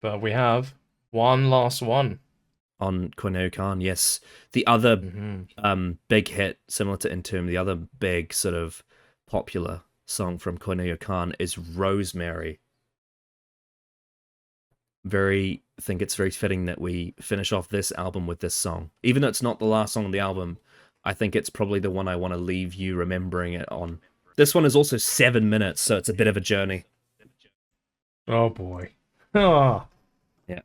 But we have one last one. On Corneo Khan, yes. The other Hmm big hit, similar to Entomb, the other big sort of popular song from Corneo Khan is Rosemary. I think it's very fitting that we finish off this album with this song. Even though it's not the last song on the album, I think it's probably the one I want to leave you remembering it on. This one is also 7 minutes, so it's a bit of a journey. Oh boy. Ah. Yeah.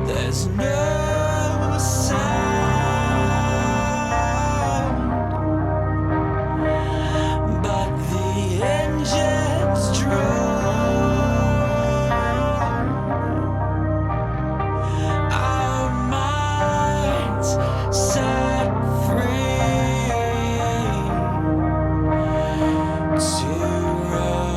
There's no sound but the engines drone. Our minds set free to roam.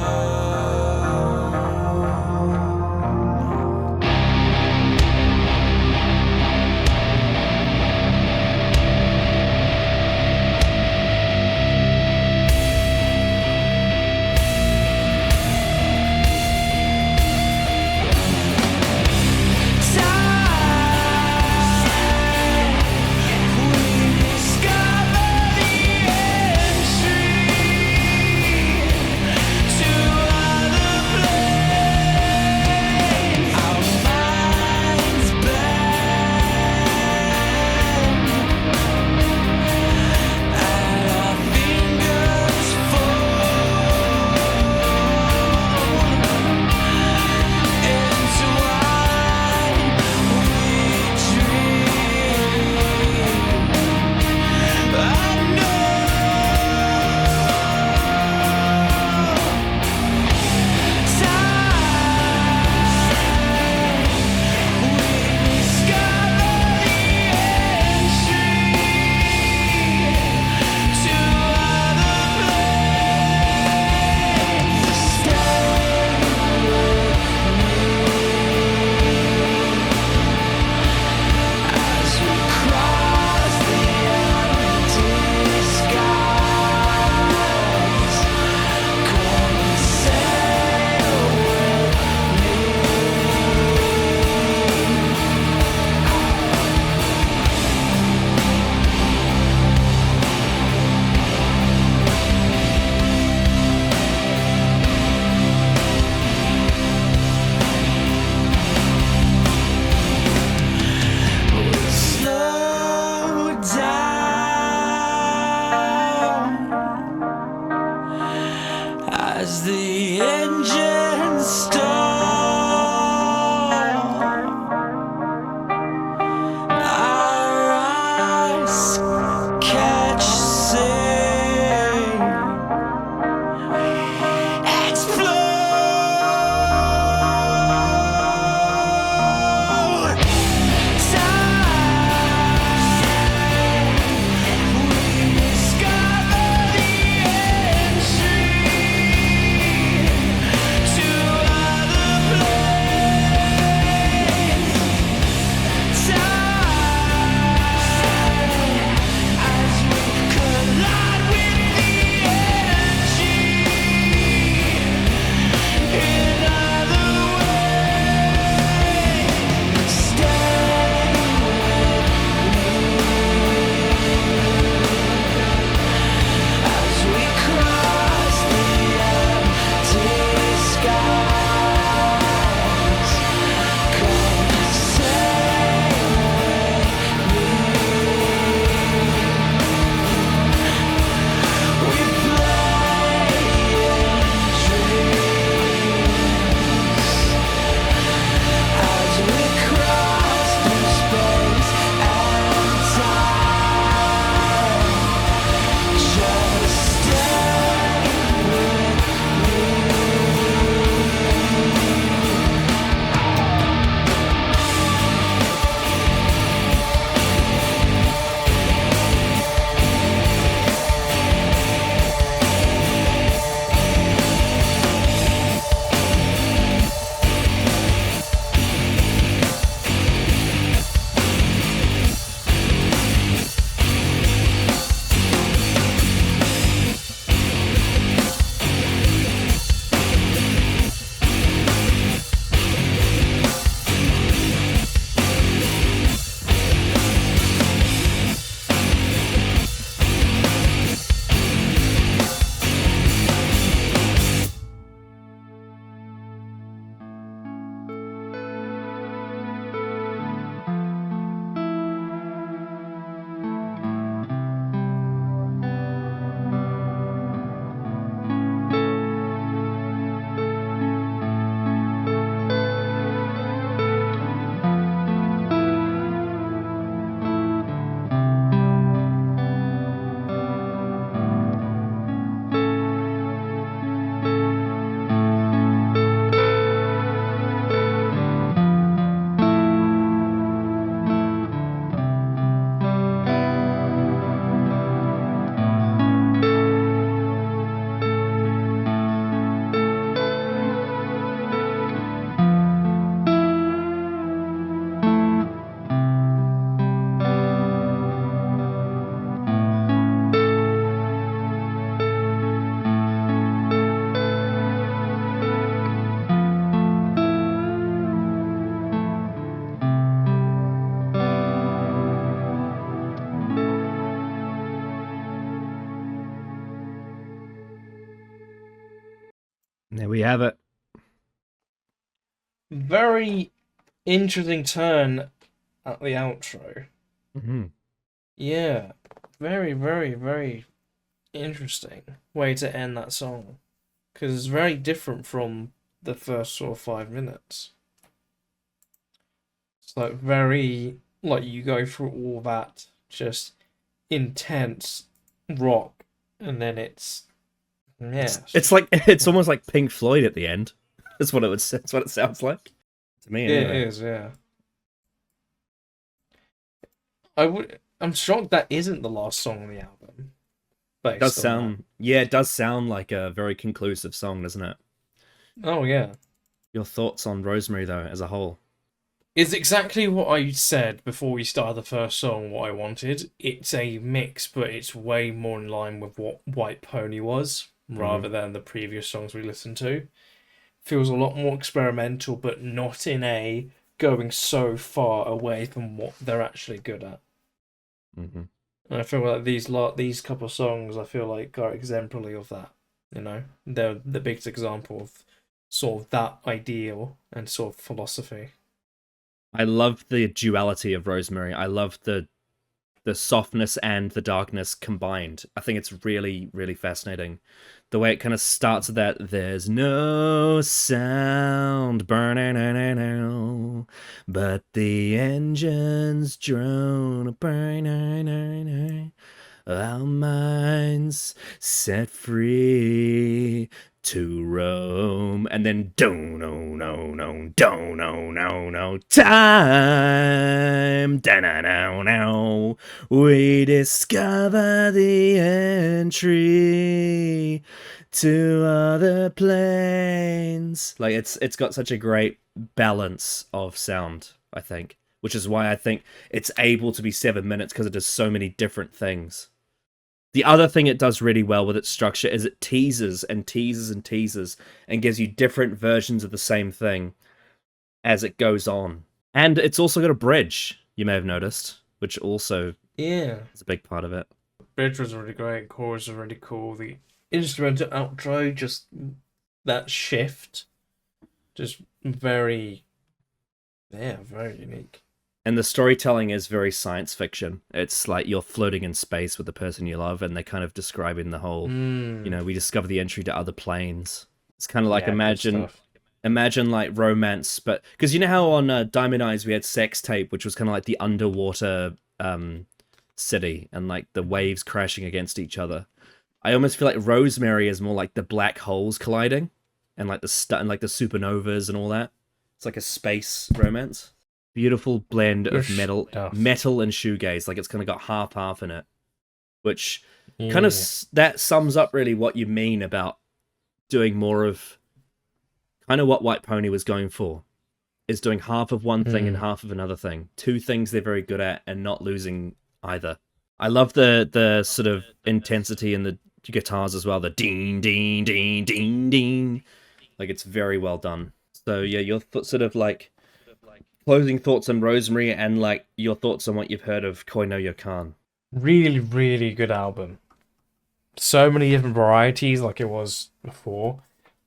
you have it. Very interesting turn at the outro. Mm-hmm. Yeah, very, very, very interesting way to end that song. Because it's very different from the first sort of 5 minutes. It's like very, like you go through all that just intense rock, and then it's, yeah. It's like it's almost like Pink Floyd at the end. That's what that's what it sounds like to me. Anyway. It is, yeah. I'm shocked that isn't the last song on the album. It does sound, yeah, it does sound like a very conclusive song, doesn't it? Oh yeah. Your thoughts on Rosemary though, as a whole? It's exactly what I said before we started the first song, what I wanted. It's a mix, but it's way more in line with what White Pony was, rather than the previous songs we listened to. Feels a lot more experimental, but not in a going so far away from what they're actually good at. Mm-hmm. And I feel like these couple of songs, I feel like, are exemplary of that. You know, they're the biggest example of sort of that ideal and sort of philosophy. I love the duality of Rosemary. I love the softness and the darkness combined. I think it's really, really fascinating. The way it kind of starts with that, there's no sound burning out, but the engines drone burning, our minds set free to roam, and then don't no time, now we discover the entry to other planes. Like it's got such a great balance of sound, I think, which is why I think it's able to be 7 minutes, because it does so many different things. The other thing it does really well with its structure is it teases and teases and teases and gives you different versions of the same thing as it goes on. And it's also got a bridge, you may have noticed, which also is a big part of it. Bridge was really great, chorus was really cool. The instrumental outro, just that shift, just very unique. And the storytelling is very science fiction. It's like you're floating in space with the person you love, and they're kind of describing the whole, you know, we discover the entry to other planes. It's kind of like imagine like romance, but because you know how on Diamond Eyes we had Sex Tape, which was kind of like the underwater city and like the waves crashing against each other. I almost feel like Rosemary is more like the black holes colliding, and like the supernovas and all that. It's like a space romance. Beautiful blend of metal and shoegaze. Like it's kind of got half in it, which kind of that sums up really what you mean about doing more of kind of what White Pony was going for, is doing half of one thing and half of another thing. Two things they're very good at and not losing either. I love the sort of intensity in the guitars as well. The ding ding ding ding ding, like it's very well done. So yeah, your sort of like closing thoughts on Rosemary and like your thoughts on what you've heard of Koi no Yokan. Really, really good album. So many different varieties like it was before,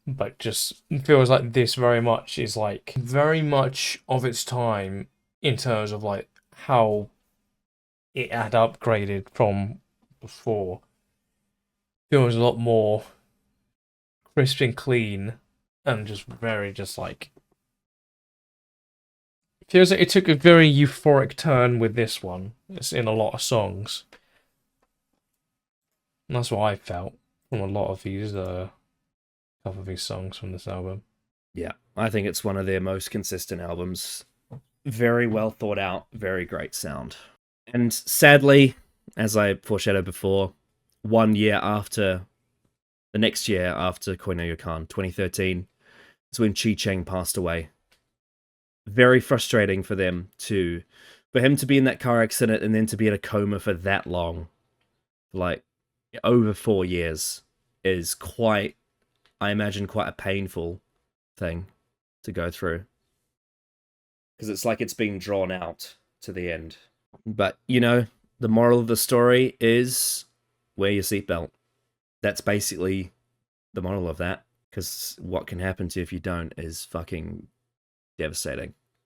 but just feels like this very much is like very much of its time in terms of like how it had upgraded from before. Feels a lot more crisp and clean and just very just like feels like it took a very euphoric turn with this one. It's in a lot of songs. And that's what I felt from a lot of these couple of these songs from this album. Yeah, I think it's one of their most consistent albums. Very well thought out, very great sound. And sadly, as I foreshadowed before, 1 year after, the next year after Koi no Yokan, 2013, is when Chi Cheng passed away. Very frustrating for them for him to be in that car accident and then to be in a coma for that long, like over 4 years, is quite, I imagine, quite a painful thing to go through, because it's like it's been drawn out to the end. But you know, the moral of the story is wear your seatbelt. That's basically the moral of that. because what can happen to you if you don't is fucking devastating.